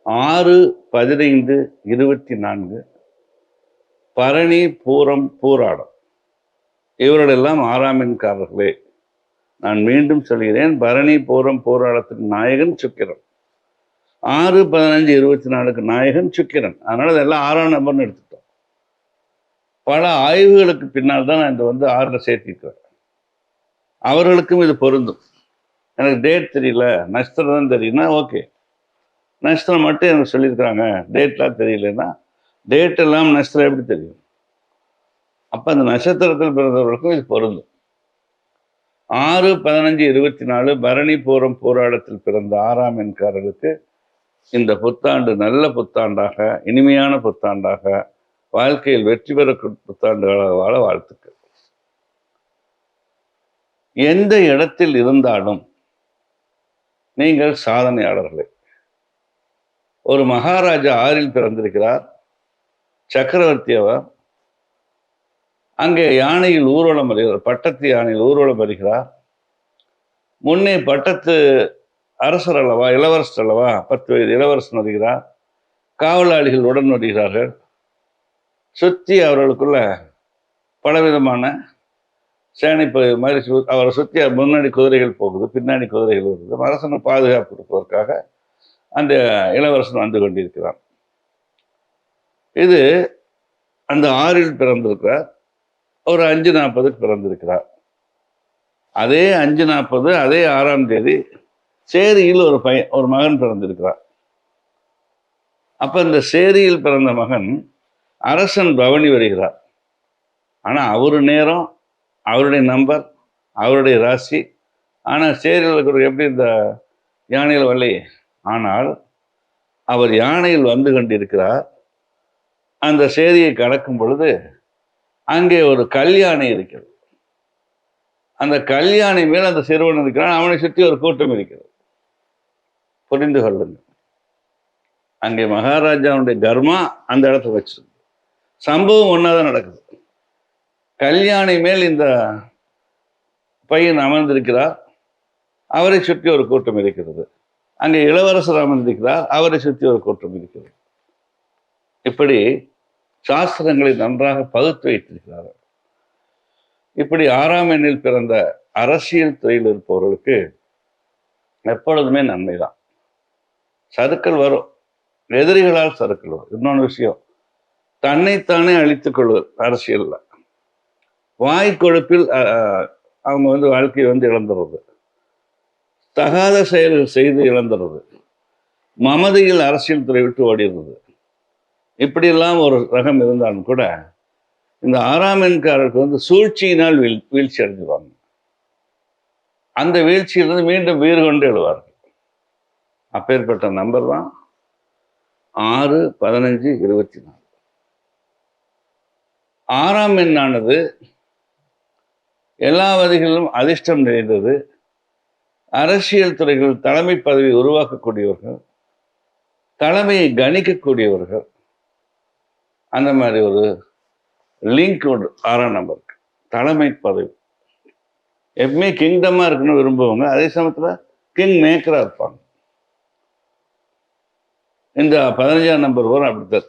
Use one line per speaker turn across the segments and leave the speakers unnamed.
6/15/24 பரணி, பூரம், பூராடம் இவர்களெல்லாம் 6ஆம் எண்காரர்களே. நான் மீண்டும் சொல்கிறேன், பரணி, பூரம், பூராடத்துக்கு நாயகன் சுக்கிரன். 6/15/24க்கு நாயகன் சுக்கிரன். அதனால இதெல்லாம் 6ஆம் நம்பர்னு எடுத்துட்டோம். பல ஆய்வுகளுக்கு பின்னால் தான் நான் இந்த 6ல சேர்த்திருக்கிறேன். அவர்களுக்கும் இது பொருந்தும். எனக்கு டேட் தெரியல, நட்சத்திரம் தான் தெரியும்னா ஓகே, நட்சத்திரம் மட்டும் எனக்கு சொல்லியிருக்கிறாங்க, டேட்லாம் தெரியலன்னா டேட் எல்லாம் நட்சத்திரம் எப்படி தெரியும்? அப்போ அந்த நட்சத்திரத்தில் பிறந்தவர்களுக்கும் இது பொருந்தும். 6/15/24 பரணி, பூரம், பூராடத்தில் பிறந்த 6ஆம் எண்காரர்களுக்கு இந்த புத்தாண்டு நல்ல புத்தாண்டாக, இனிமையான புத்தாண்டாக, வாழ்க்கையில் வெற்றி பெறக்கூடிய புத்தாண்டுகளாக வாழ வாழ்த்துக்கள். எந்த இடத்தில் இருந்தாலும் நீங்கள் சாதனையாளர்களே. ஒரு மகாராஜா 6ல் பிறந்திருக்கிறார், சக்கரவர்த்தி அவர். அங்கே யானையில் ஊர்வலம் வருகிறார், பட்டத்து யானையில் ஊர்வலம் வருகிறார். முன்னே பட்டத்து அரசர் அல்லவா, இளவரசர் அல்லவா, 10 வயது இளவரசன் வருகிறார். காவலாளிகள் உடன் வருகிறார்கள். சுற்றி அவர்களுக்குள்ள பலவிதமான சேனை மாதிரி அவரை சுற்றி முன்னாடி குதிரைகள் போகுது, பின்னாடி குதிரைகள் வருது. அரசனை பாதுகாப்பு கொடுப்பதற்காக அந்த இளவரசன் வந்து கொண்டிருக்கிறார். இது அந்த 6ல் பிறந்திருக்கிறார். ஒரு 5:40க்கு பிறந்திருக்கிறார். அதே 5:40 அதே 6ஆம் தேதி சேரியில் ஒரு மகன் பிறந்திருக்கிறார். அப்ப இந்த சேரியில் பிறந்த மகன் அரசன் பவனி வருகிறார். ஆனா அவரு நேரம், அவருடைய நம்பர், அவருடைய ராசி. ஆனா சேரியில் இருக்கிற எப்படி இந்த யானையில் வரலை. ஆனால் அவர் யானையில் வந்து கொண்டிருக்கிறார். அந்த சேரியை கடக்கும் பொழுது அங்கே ஒரு கல்யாணை இருக்கிறது. அந்த கல்யாணை மேல் அந்த சிறுவன் இருக்கிறான், அவனை சுற்றி ஒரு கூட்டம் இருக்கிறது. புரிந்து கொள்ளுங்க. அங்கே மகாராஜாவுடைய கர்மா அந்த இடத்துல வச்சிருக்கு. சம்பவம் ஒன்னாதான் நடக்குது. கல்யாணை மேல் இந்த பையன் அமர்ந்திருக்கிறார், அவரை சுற்றி ஒரு கூட்டம் இருக்கிறது. அங்கே இளவரசர் அமர்ந்திருக்கிறார், அவரை சுற்றி ஒரு கூட்டம் இருக்கிறது. இப்படி சாஸ்திரங்களை நன்றாக பகுத்து வைத்திருக்கிறார்கள். இப்படி 6ஆம் எண்ணில் பிறந்த அரசியல் துறையில் இருப்பவர்களுக்கு எப்பொழுதுமே நன்மைதான். சறுக்கல் வரும், எதிரிகளால் சறுக்கல் வரும். இன்னொன்று விஷயம், தன்னைத்தானே அழித்துக் கொள்வது அரசியல்ல. வாய் கொழுப்பில் அவங்க வாழ்க்கையை இழந்துடுறது, தகாத செயல்கள் செய்து இழந்துடுறது, மமதையில் அரசியல் துறை விட்டு ஓடிடுறது. இப்படியெல்லாம் ஒரு ரகம் இருந்தாலும் கூட இந்த 6ஆம் எண்காரருக்கு சூழ்ச்சியினால் வீழ்ச்சி அடைஞ்சிருவாங்க. அந்த வீழ்ச்சியிலிருந்து மீண்டும் வீறு கொண்டு எழுவார்கள். அப்பேற்பட்ட நம்பர் தான் 6/15/24. 6ஆம் எண்ணானது எல்லா வகைகளிலும் அதிர்ஷ்டம் நிறைந்தது. அரசியல் துறைகள் தலைமை பதவி உருவாக்கக்கூடியவர்கள், தலைமையை கணிக்கக்கூடியவர்கள், அந்த மாதிரி ஒரு லிங்க் உண்டு 6ஆம் நம்பருக்கு. தலைமை பதவி எப்பவுமே கிங்டமா இருக்குன்னு விரும்புவாங்க, அதே சமயத்துல கிங் மேக்கரா இருப்பாங்க. இந்த 15ஆம் நம்பர் வரும் அப்படித்தான்.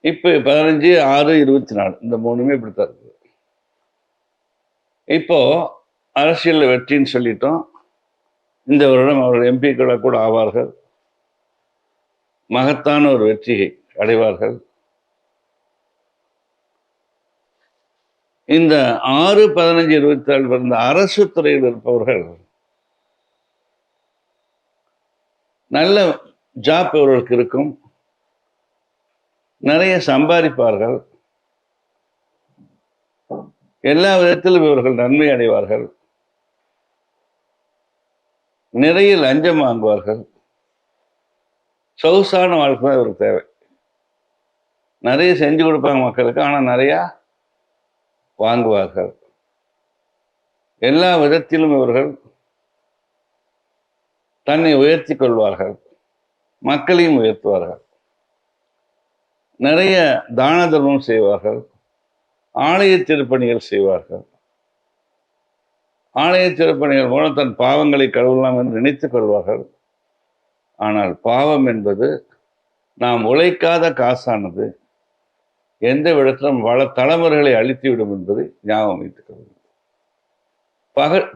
இப்ப 15, 6, 24 இந்த 3மே இப்படித்தான் இருக்குது. இப்போ அரசியல் வெற்றின்னு சொல்லிட்டோம். இந்த வருடம் அவர்கள் எம்பிக்களை கூட ஆவார்கள், மகத்தான ஒரு வெற்றியை அடைவார்கள். இந்த 6/15/24 பிறந்த அரசு துறையில் இருப்பவர்கள் நல்ல ஜாப் இவர்களுக்கு இருக்கும், நிறைய சம்பாதிப்பார்கள், எல்லா விதத்திலும் இவர்கள் நன்மை அடைவார்கள், நிறைய லஞ்சம் வாங்குவார்கள். சொகுசான வாழ்க்கை தான் இவருக்கு தேவை. நிறைய செஞ்சு கொடுப்பாங்க மக்களுக்கு, ஆனா நிறைய வாங்குவார்கள். எல்லா விதத்திலும் இவர்கள் தன்னை உயர்த்தி கொள்வார்கள், மக்களையும் உயர்த்துவார்கள். நிறைய தான தர்மம் செய்வார்கள், ஆலய திருப்பணிகள் செய்வார்கள். ஆலய திருப்பணிகள் மூலம் தன் பாவங்களை கழுவலாம் என்று நினைத்துக் கொள்வார்கள். ஆனால் பாவம் என்பது நாம் உழைக்காத காசானது எந்த விடத்திலும் பல தலைமுறைகளை அழித்துவிடும் என்பதை ஞாபகம் வைத்துக்கிறது.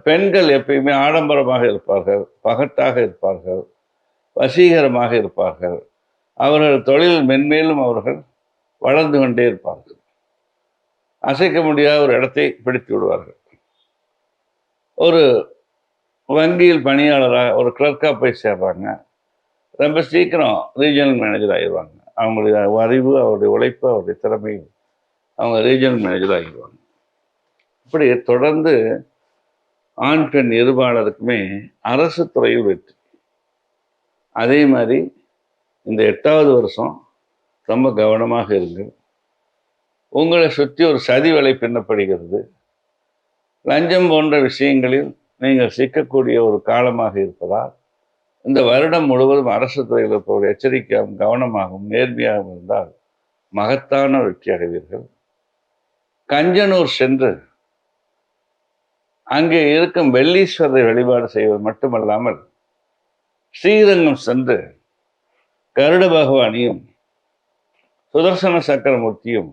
பெண்கள் எப்பயுமே ஆடம்பரமாக இருப்பார்கள், பகட்டாக இருப்பார்கள், வசீகரமாக இருப்பார்கள். அவர்கள் தொழில் மென்மேலும் அவர்கள் வளர்ந்து கொண்டே இருப்பார்கள். அசைக்க முடியாத ஒரு இடத்தை பிடித்து விடுவார்கள். ஒரு வங்கியில் பணியாளராக ஒரு கிளர்க்காக போய் சேர்றாங்க, ரொம்ப சீக்கிரம் ரீஜனல் மேனேஜர் ஆகிடுவாங்க. அவங்களுடைய அறிவு, அவருடைய உழைப்பு, அவருடைய திறமை, அவங்க ரீஜனல் மேனேஜர் ஆகிடுவாங்க. இப்படி தொடர்ந்து ஆண் பெண் இருபாலருக்குமே அரசு துறையில் வெற்றி. அதே மாதிரி இந்த 8வது வருஷம் ரொம்ப கவனமாக இருங்கள். உங்களை சுற்றி ஒரு சதி வலை பின்னப்படுகிறது. லஞ்சம் போன்ற விஷயங்களில் நீங்கள் சிக்கக்கூடிய ஒரு காலமாக இருப்பதால் இந்த வருடம் முழுவதும் அரசு துறையில் இருப்பவர்கள் எச்சரிக்கையாகவும் கவனமாகவும் நேர்மையாகவும் இருந்தால் மகத்தான வெற்றி அடைவீர்கள். கஞ்சனூர் சென்று அங்கே இருக்கும் வெள்ளீஸ்வரரை வழிபாடு செய்வது மட்டுமல்லாமல் ஸ்ரீரங்கம் சென்று கருட பகவானையும் சுதர்சன சக்கரமூர்த்தியும்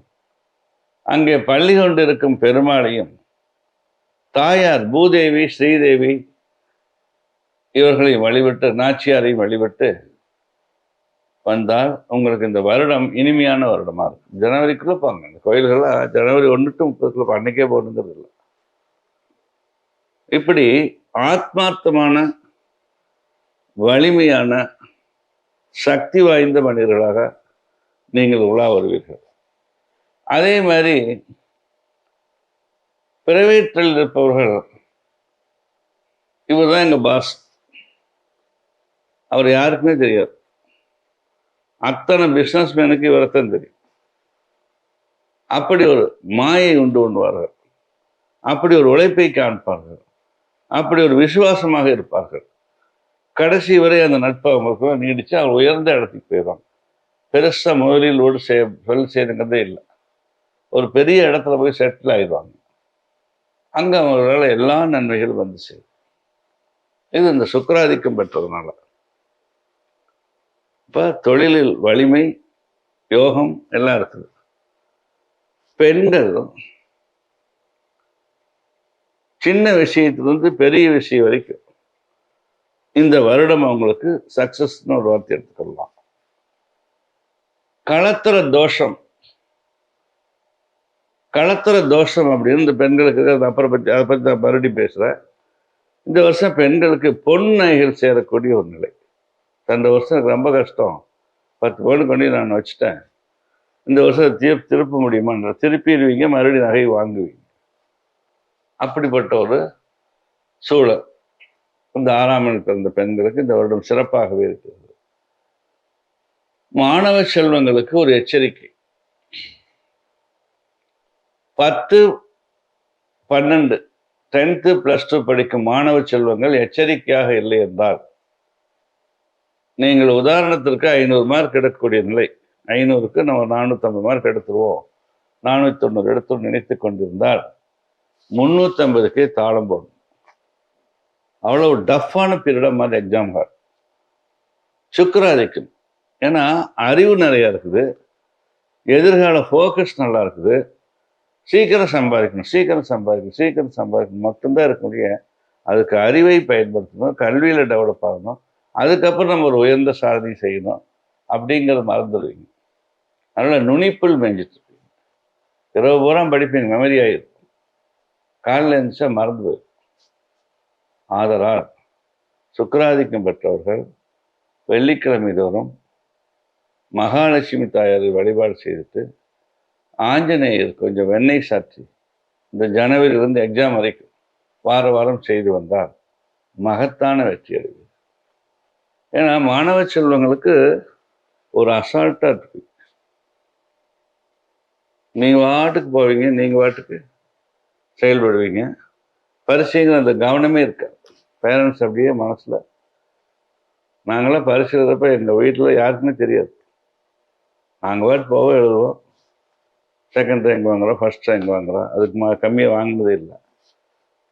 அங்கே பள்ளி கொண்டிருக்கும் பெருமாளையும் தாயார் பூதேவி, ஸ்ரீதேவி இவர்களையும் வழிபட்டு, நாச்சியாரையும் வழிபட்டு வந்தால் உங்களுக்கு இந்த வருடம் இனிமையான வருடமாக இருக்கும். ஜனவரிக்குள்ளே போங்க. இந்த கோயில்கள்லாம் ஜனவரி 1 to 30 அன்னைக்கே போகணுங்கிறது இல்லை. இப்படி ஆத்மார்த்தமான வலிமையான சக்தி வாய்ந்த மனிதர்களாக நீங்கள் உலா வருவீர்கள். அதே மாதிரி பிரைவேட்டில் இருப்பவர்கள், இவர் தான் எங்கள் பாஸ், அவர் யாருக்குமே தெரியாது. அத்தனை பிஸ்னஸ் மேனுக்கு இவரைத்தான் தெரியும். அப்படி ஒரு மாயை உண்டு பண்ணுவார்கள், அப்படி ஒரு உழைப்பை காண்பார்கள், அப்படி ஒரு விசுவாசமாக இருப்பார்கள். கடைசி வரை அந்த நட்பு அவங்களுக்கு நீடிச்சு அவர் உயர்ந்த இடத்துக்கு போயிடுவாங்க. பெருசாக முதலீடு செய்யணுங்கிறதே இல்லை. ஒரு பெரிய இடத்துல போய் செட்டில் ஆகிடுவாங்க. அங்கே அவங்களால எல்லா நன்மைகளும் வந்து சேரும். இது இந்த சுக்கிராதிக்கம் பெற்றதுனால. இப்போ தொழிலில் வலிமை, யோகம் எல்லாம் இருக்குது. பெண்கள் சின்ன விஷயத்திலிருந்து பெரிய விஷயம் வரைக்கும் இந்த வருடம் அவங்களுக்கு சக்சஸ்ன்னு ஒரு வார்த்தை எடுத்துக்கலாம். களத்திர தோஷம் அப்படின்னு இந்த பெண்களுக்கு அதை பற்றி நான் மறுபடியும் பேசுகிறேன். இந்த வருஷம் பெண்களுக்கு பொன் நகைகள் சேரக்கூடிய ஒரு நிலை. 2 வருஷம் எனக்கு ரொம்ப கஷ்டம், 10 பவுன் கொண்டு நான் வச்சுட்டேன், இந்த வருஷம் திருப்ப முடியுமா? திருப்பிடுவீங்க, மறுபடியும் நகை வாங்குவீங்க. அப்படிப்பட்ட ஒரு சூழல் இந்த 6ஆம் எண் பிறந்த பெண்களுக்கு இந்த வருடம் சிறப்பாகவே இருக்கிறது. மாணவ செல்வங்களுக்கு ஒரு எச்சரிக்கை. 10, 12, 10th, +2 படிக்கும் மாணவ செல்வங்கள் எச்சரிக்கையாக இல்லை என்றால், நீங்கள் உதாரணத்திற்கு 500 மார்க் எடுக்கக்கூடிய நிலை, 500க்கு நம்ம 450 மார்க் எடுத்துருவோம், 490 எடுத்து நினைத்து கொண்டிருந்தால் 350க்கே தாளம் போடும். அவ்வளவு டஃப்பான பீரியடாக மாதிரி எக்ஸாம் ஹால். சுக்கிராதிக்கம். ஏன்னா அறிவு நிறையா இருக்குது, எதிர்கால ஃபோக்கஸ் நல்லா இருக்குது, சீக்கிரம் சம்பாதிக்கணும் மட்டும்தான் இருக்க முடியும். அதுக்கு அறிவை பயன்படுத்தணும், கல்வியில் டெவலப் ஆகணும், அதுக்கப்புறம் நம்ம ஒரு உயர்ந்த சாதனை செய்யணும் அப்படிங்கிறத மறந்துடுவீங்க. அதனால் நுனிப்புள் மேய்ஞ்சிட்டு இருப்பீங்க. இரவு பூரா படிப்பீங்க, மெமரி ஆகிடும், காலையில் இருந்துச்சா மறந்து போயிடும். ஆதலால் சுக்கிராதிக்கம் பெற்றவர்கள் வெள்ளிக்கிழமை தோறும் மகாலட்சுமி தாயாரை வழிபாடு செய்துட்டு ஆஞ்சநேயர் கொஞ்சம் வெண்ணெய் சாற்றி இந்த ஜனவரியிலிருந்து எக்ஸாம் வரைக்கும் வாரம் செய்து வந்தால் மகத்தான வெற்றி அடைவு. ஏன்னா மாணவ செல்வங்களுக்கு ஒரு அசால்ட்டாக இருக்கு. நீங்கள் வாட்டுக்கு போவீங்க, நீங்கள் வாட்டுக்கு செயல்படுவீங்க, பரிசைகள் அந்த கவனமே இருக்காது. பேரண்ட்ஸ் அப்படியே மனசில், நாங்களாம் பரிசு எழுதுறப்ப எங்கள் வீட்டில் யாருக்குமே தெரியாது, நாங்கள் வாட்டு போக எழுதுவோம், 2nd ரேங்க் வாங்குகிறோம், 1st ரேங்க் வாங்குகிறோம், அதுக்கு கம்மியாக வாங்கினதே இல்லை.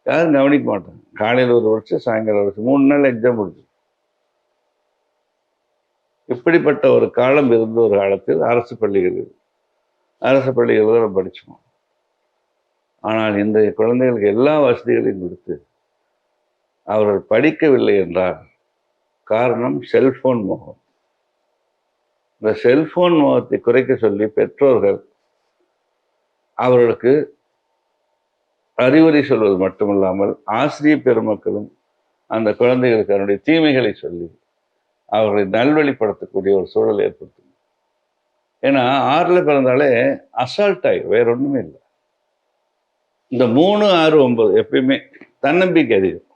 யாரும் கவனிக்க மாட்டாங்க. காலையில் ஒரு வருஷம், சாயங்காலம் ஒரு வருஷம், 3 நாள் எக்ஸாம் முடிச்சு. இப்படிப்பட்ட ஒரு காலம் இருந்த ஒரு காலத்தில் அரசு பள்ளிகளில் தான் படித்தோம். ஆனால் இன்றைய குழந்தைகளுக்கு எல்லா வசதிகளையும் கொடுத்து அவர்கள் படிக்கவில்லை என்றால் காரணம் செல்போன் மோகம். இந்த செல்போன் மோகத்தை குறைக்க சொல்லி பெற்றோர்கள் அவர்களுக்கு அறிவுரை சொல்வது மட்டுமில்லாமல் ஆசிரியர் பெருமக்களும் அந்த குழந்தைகளுக்கு அதனுடைய தீமைகளை சொல்லி அவர்களை நல்வழிப்படுத்தக்கூடிய ஒரு சூழல் ஏற்படுத்தும். ஏன்னா 6ல் பிறந்தாலே அசால்ட் ஆகி வேற ஒண்ணுமே இல்லை. இந்த 3, 6, 9 எப்பயுமே தன்னம்பிக்கை அதிகம்.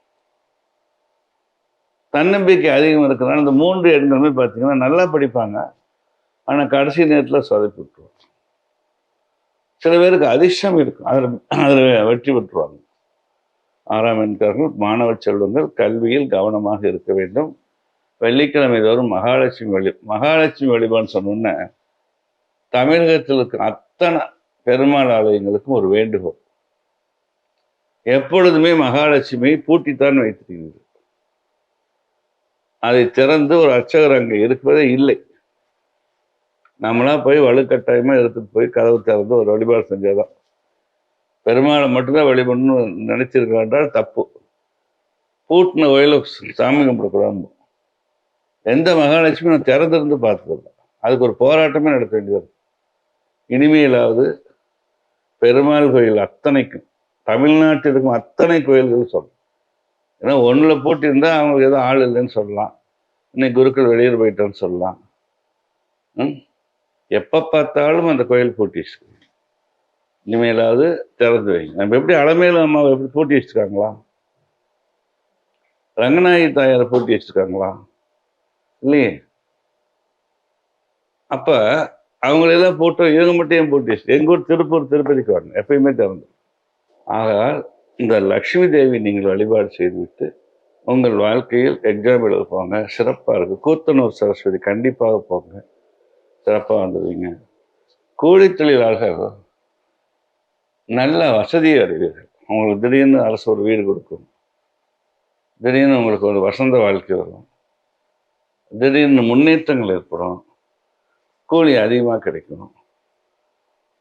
தன்னம்பிக்கை அதிகம் இருக்கிறனால இந்த 3 எண்களுமே பார்த்தீங்கன்னா நல்லா படிப்பாங்க. ஆனால் கடைசி நேரத்தில் சொதப்பி விட்டுருவாங்க. சில பேருக்கு அதிர்ஷ்டம் இருக்கும், அதில் வெற்றி பெற்றுவாங்க. 6ஆம் எண்காரர்கள் மாணவ செல்வங்கள் கல்வியில் கவனமாக இருக்க வேண்டும். வெள்ளிக்கிழமை தோறும் மகாலட்சுமி வழிபான்னு சொன்னோன்னே தமிழகத்தில் இருக்க அத்தனை பெருமாள் ஆலயங்களுக்கும் ஒரு வேண்டுகோள். எப்பொழுதுமே மகாலட்சுமியை பூட்டித்தான் வைத்திருக்கிறது. அதை திறந்து ஒரு அர்ச்சகர் அங்கே இருப்பதே இல்லை. நம்மளா போய் வலுக்கட்டாயமா எடுத்துட்டு போய் கதவு திறந்து ஒரு வழிபாடு செஞ்சாதான். பெருமாளை மட்டும்தான் வழிபடணும்னு நினைச்சிருக்கா என்றால் தப்பு. பூட்டின கோயில சாமி கும்பிடக்கூடாது. எந்த மகாலட்சுமி நான் திறந்திருந்து பார்த்ததில்லை. அதுக்கு ஒரு போராட்டமே நடத்த வேண்டியது. இனிமேலாவது பெருமாள் கோயில் அத்தனைக்கும், தமிழ்நாட்டில் இருக்கும் அத்தனை கோயில்கள் சொல்லணும். ஏன்னா 1ல் போட்டிருந்தா அவங்களுக்கு எதுவும் ஆள் இல்லைன்னு சொல்லலாம். இன்னைக்கு குருக்கள் வெளியூர் போயிட்டோன்னு சொல்லலாம். எப்போ பார்த்தாலும் அந்த கோயில் பூட்டி வச்சுருக்காங்க. இனிமேலாவது திறந்து வைங்க. நம்ம எப்படி அலமேலு அம்மாவை எப்படி பூட்டி வச்சுருக்காங்களா? ரங்கநாயகி தாயாரை பூட்டி வச்சுருக்காங்களா? இல்லையே. அப்போ அவங்களெல்லாம் போட்டு இவங்க மட்டும் ஏன் பூட்டி வச்சு? எங்கள் ஊர் திருப்பதிக்கு வரணும், எப்பயுமே திறந்து. ஆக இந்த லக்ஷ்மி தேவி நீங்கள் வழிபாடு செய்துவிட்டு உங்கள் வாழ்க்கையில் எக்ஸாம் எழுத போங்க, சிறப்பாக இருக்குது. கூத்தனூர் சரஸ்வதி கண்டிப்பாக போங்க, சிறப்பாக வந்துடுவீங்க. கூலி தொழிலாளர்கள் நல்ல வசதியை அடைவீர்கள். உங்களுக்கு திடீர்னு அரசு ஒரு வீடு கொடுக்கும், திடீர்னு உங்களுக்கு ஒரு வசந்த வாழ்க்கை வரும், திடீர்னு முன்னேற்றங்கள் ஏற்படும், கூலி அதிகமாக கிடைக்கும்,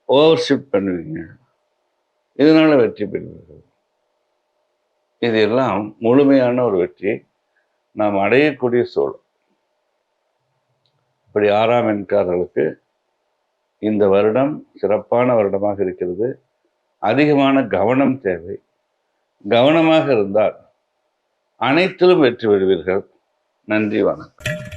ஓவர் ஷிஃப்ட் பண்ணுவீங்க, இதனால வெற்றி பெறுவீர்கள். இதெல்லாம் முழுமையான ஒரு வெற்றியை நாம் அடையக்கூடிய சூழல். இப்படி 6ஆம் எண்காரர்களுக்கு இந்த வருடம் சிறப்பான வருடமாக இருக்கிறது. அதிகமான கவனம் தேவை. கவனமாக இருந்தால் அனைத்திலும் வெற்றி பெறுவீர்கள். நன்றி, வணக்கம்.